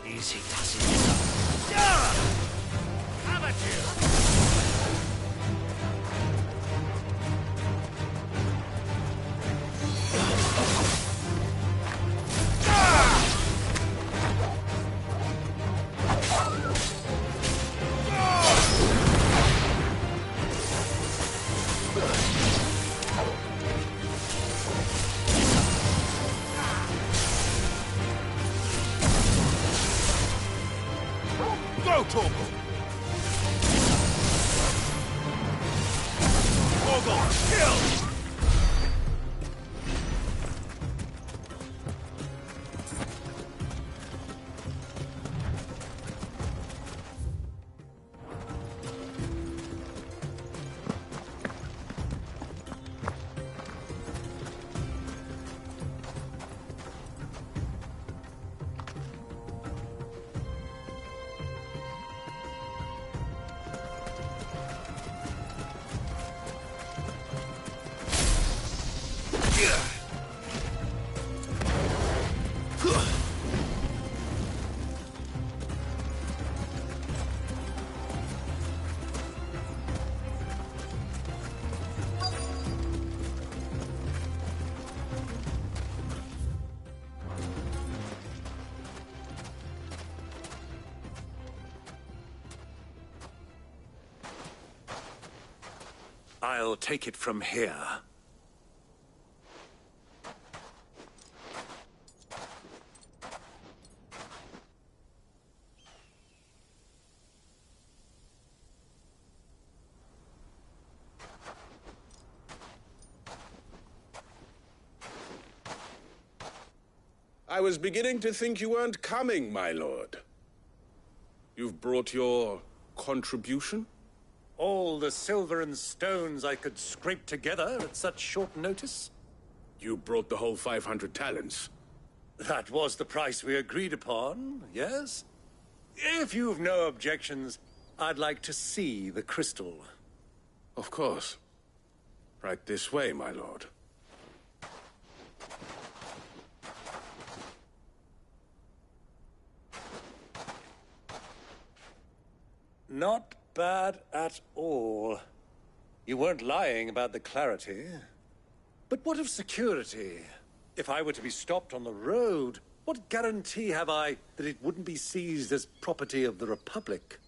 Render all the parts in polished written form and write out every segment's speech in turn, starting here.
Easy does it. Have at you! Go, Torgal! Torgal, kill! I'll take it from here. I was beginning to think you weren't coming, my lord. You've brought your contribution? All the silver and stones I could scrape together at such short notice? You brought the whole 500 talents. That was the price we agreed upon, yes? If you've no objections, I'd like to see the crystal. Of course. Right this way, my lord. Not bad at all. You weren't lying about the clarity. But what of security? If I were to be stopped on the road, what guarantee have I that it wouldn't be seized as property of the Republic?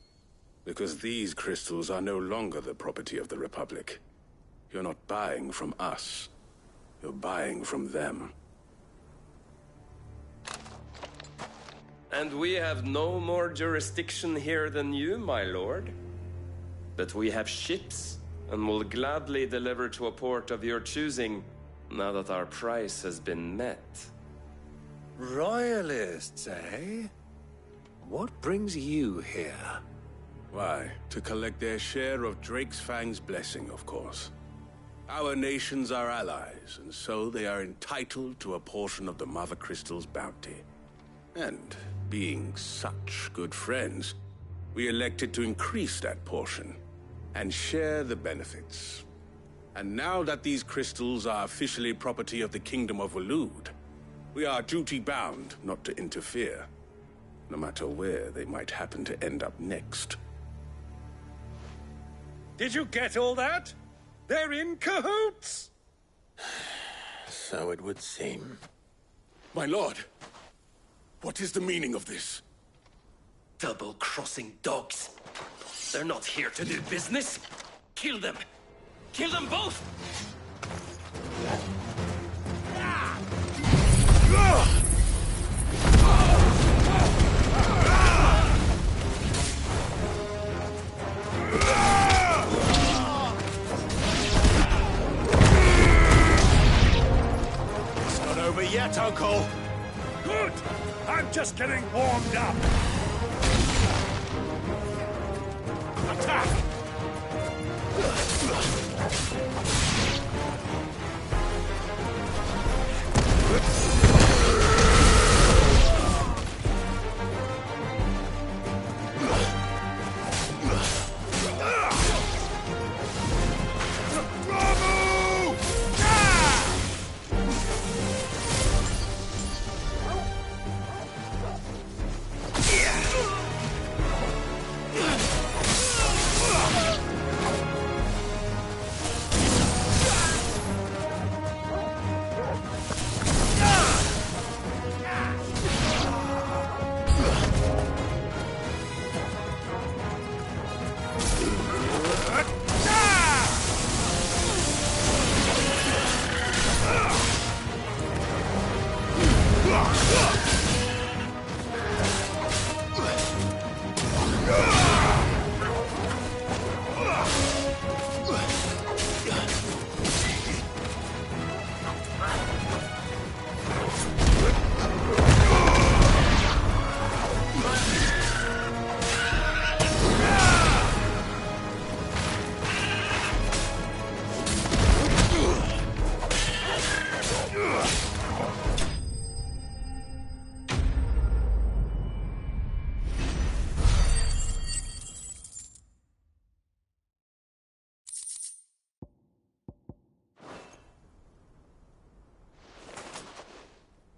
Because these crystals are no longer the property of the Republic. You're not buying from us. You're buying from them. And we have no more jurisdiction here than you, my lord. But we have ships, and will gladly deliver to a port of your choosing, now that our price has been met. Royalists, eh? What brings you here? Why, to collect their share of Drake's Fang's blessing, of course. Our nations are allies, and so they are entitled to a portion of the Mother Crystal's bounty. And, being such good friends, we elected to increase that portion and share the benefits. And now that these crystals are officially property of the Kingdom of Waloed, we are duty-bound not to interfere, no matter where they might happen to end up next. Did you get all that? They're in cahoots! So it would seem. My lord, what is the meaning of this? Double-crossing dogs. They're not here to do business. Kill them. Kill them both! It's not over yet, Uncle. Good! I'm just getting warmed up. Attack!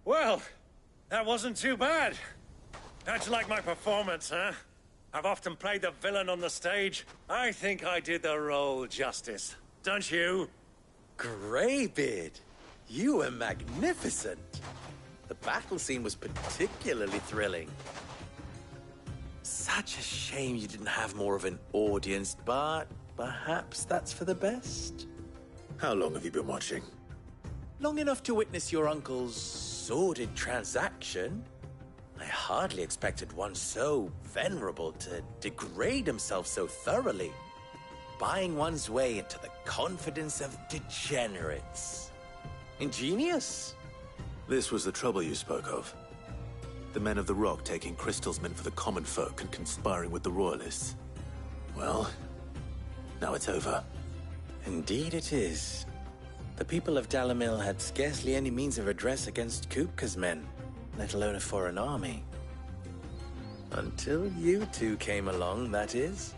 Well, that wasn't too bad. How'd you like my performance, huh? I've often played the villain on the stage. I think I did the role justice. Don't you? Greybeard, you were magnificent. The battle scene was particularly thrilling. Such a shame you didn't have more of an audience, but perhaps that's for the best. How long have you been watching? Long enough to witness your uncle's sordid transaction. I hardly expected one so venerable to degrade himself so thoroughly, buying one's way into the confidence of degenerates. Ingenious. This was the trouble you spoke of. The men of the Rock taking crystals meant for the common folk and conspiring with the Royalists. Well, now it's over. Indeed it is. The people of Dalamil had scarcely any means of redress against Kupka's men, let alone a foreign army. Until you two came along, that is.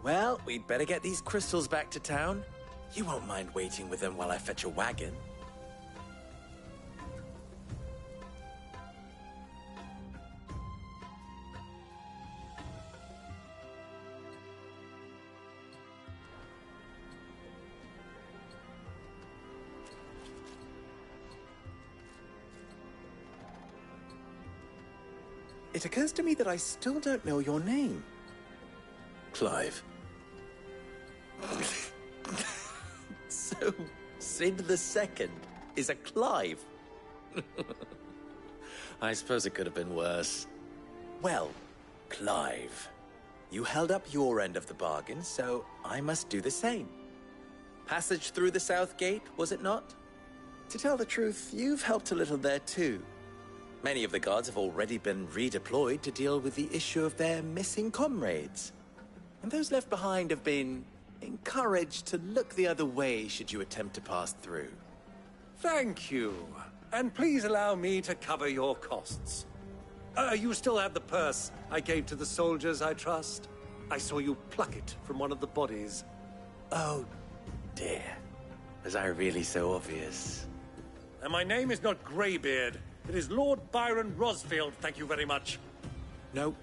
Well, we'd better get these crystals back to town. You won't mind waiting with them while I fetch a wagon. It occurs to me that I still don't know your name. Clive. So, Sid the Second is a Clive? I suppose it could have been worse. Well, Clive, you held up your end of the bargain, so I must do the same. Passage through the South Gate, was it not? To tell the truth, you've helped a little there too. Many of the guards have already been redeployed to deal with the issue of their missing comrades. And those left behind have been encouraged to look the other way should you attempt to pass through. Thank you. And please allow me to cover your costs. You still have the purse I gave to the soldiers, I trust? I saw you pluck it from one of the bodies. Oh, dear. Was I really so obvious? And my name is not Greybeard. It is Lord Byron Rosfield, thank you very much. No,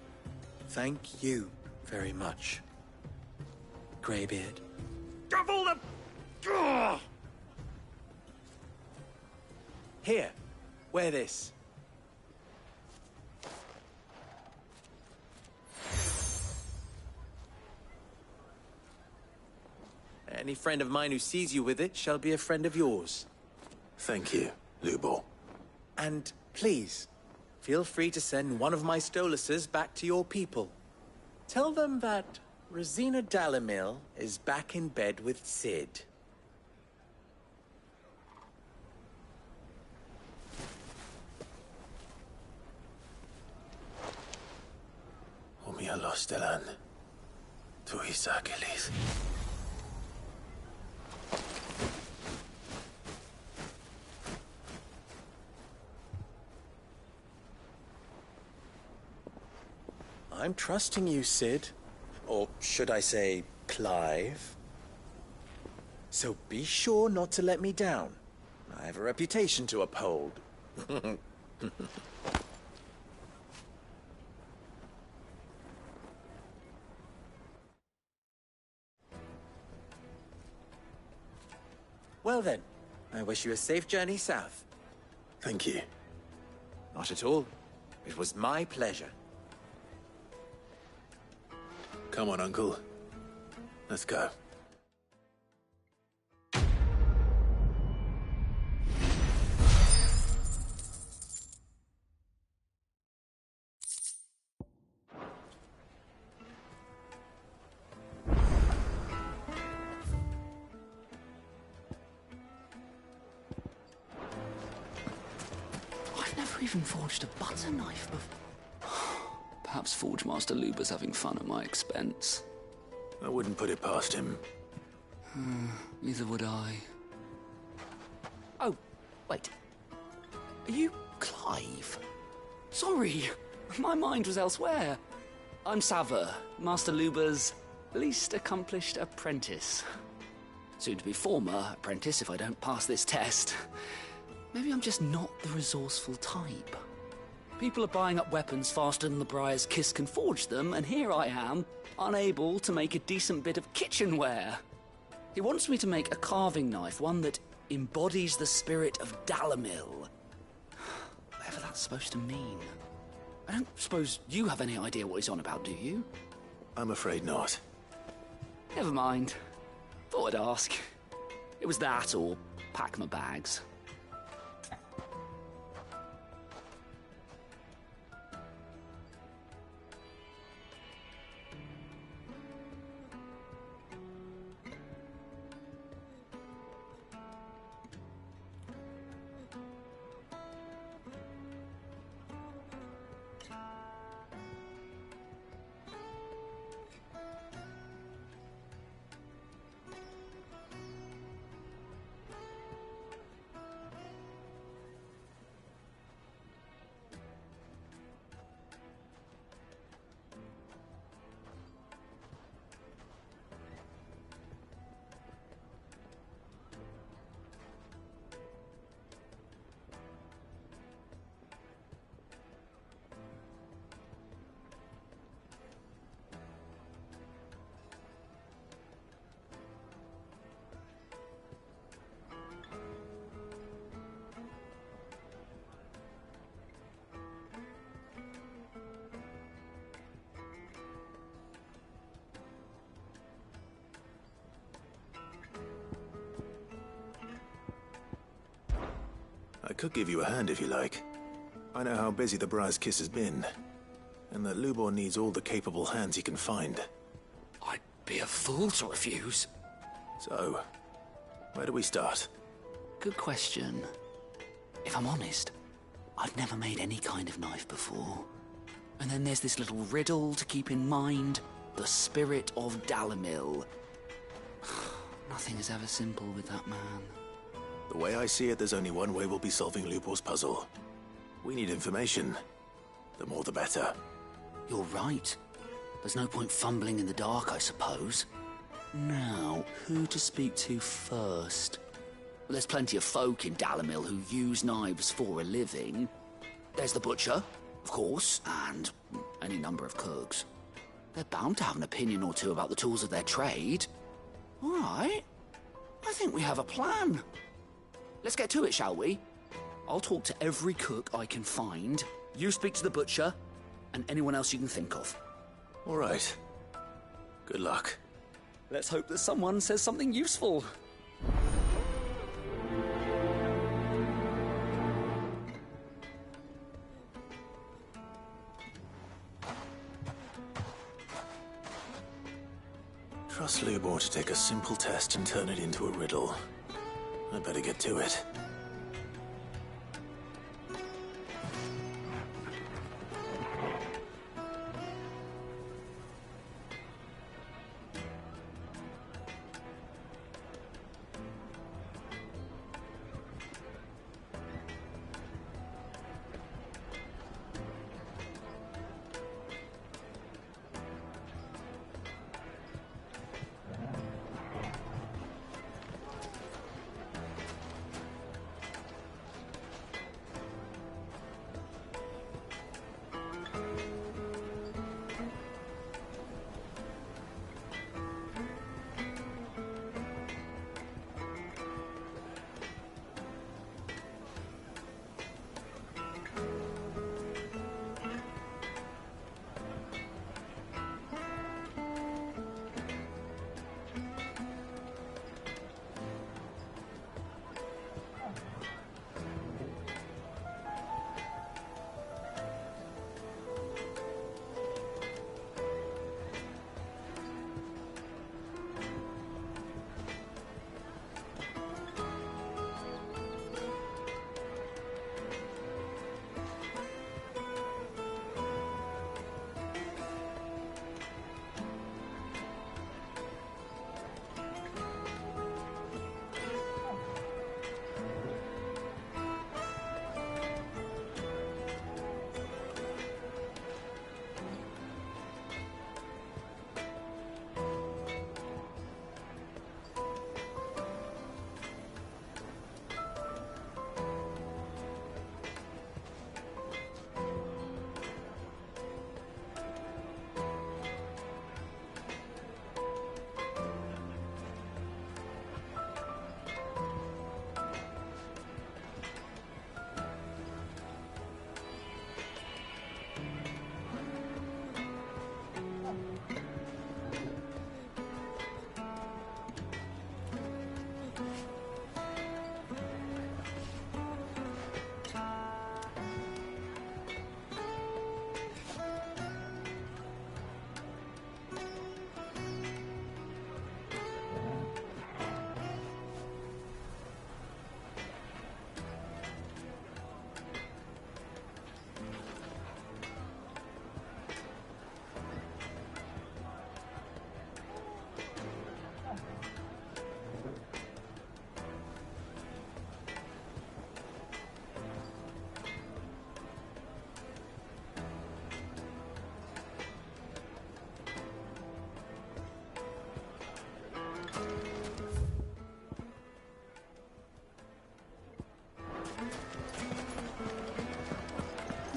thank you very much, Greybeard. Of all the... Ugh! Here, wear this. Any friend of mine who sees you with it shall be a friend of yours. Thank you, Lubor. And please, feel free to send one of my Stoluses back to your people. Tell them that Rosina Dalamil is back in bed with Sid. Omia los delan. Tu isakelis. I'm trusting you, Sid. Or should I say, Clive? So be sure not to let me down. I have a reputation to uphold. Well then, I wish you a safe journey south. Thank you. Not at all. It was my pleasure. Come on, Uncle. Let's go. I've never even forged a butter knife before. Perhaps Forge Master Luber's having fun at my expense. I wouldn't put it past him. Neither would I. Oh, wait. Are you Clive? Sorry, my mind was elsewhere. I'm Saver, Master Luber's least accomplished apprentice. Soon to be former apprentice if I don't pass this test. Maybe I'm just not the resourceful type. People are buying up weapons faster than the Briar's Kiss can forge them, and here I am, unable to make a decent bit of kitchenware. He wants me to make a carving knife, one that embodies the spirit of Dalamil. Whatever that's supposed to mean. I don't suppose you have any idea what he's on about, do you? I'm afraid not. Never mind. Thought I'd ask. It was that, or pack my bags. I could give you a hand if you like. I know how busy the Briar's Kiss has been, and that Lubor needs all the capable hands he can find. I'd be a fool to refuse. So, where do we start? Good question. If I'm honest, I've never made any kind of knife before. And then there's this little riddle to keep in mind. The spirit of Dalamil. Nothing is ever simple with that man. The way I see it, there's only one way we'll be solving Lubor's puzzle. We need information. The more the better. You're right. There's no point fumbling in the dark, I suppose. Now, who to speak to first? There's plenty of folk in Dalamil who use knives for a living. There's the butcher, of course, and any number of cooks. They're bound to have an opinion or two about the tools of their trade. All right. I think we have a plan. Let's get to it, shall we? I'll talk to every cook I can find. You speak to the butcher, and anyone else you can think of. All right. Good luck. Let's hope that someone says something useful. Trust Lubor to take a simple test and turn it into a riddle. I'd better get to it.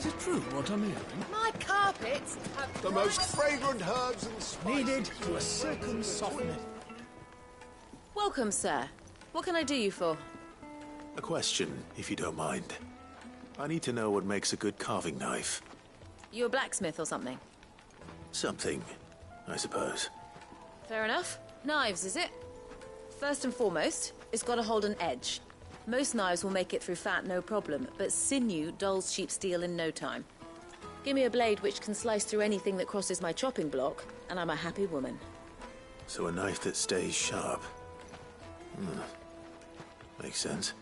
Is it true what I'm hearing? My carpets have The most fragrant herbs and spices Needed to a certain softness. Welcome, sir. What can I do you for? A question, if you don't mind. I need to know what makes a good carving knife. You a blacksmith or something? Something, I suppose. Fair enough. Knives, is it? First and foremost, it's got to hold an edge. Most knives will make it through fat, no problem, but sinew dulls cheap steel in no time. Give me a blade which can slice through anything that crosses my chopping block, and I'm a happy woman. So a knife that stays sharp. Makes sense.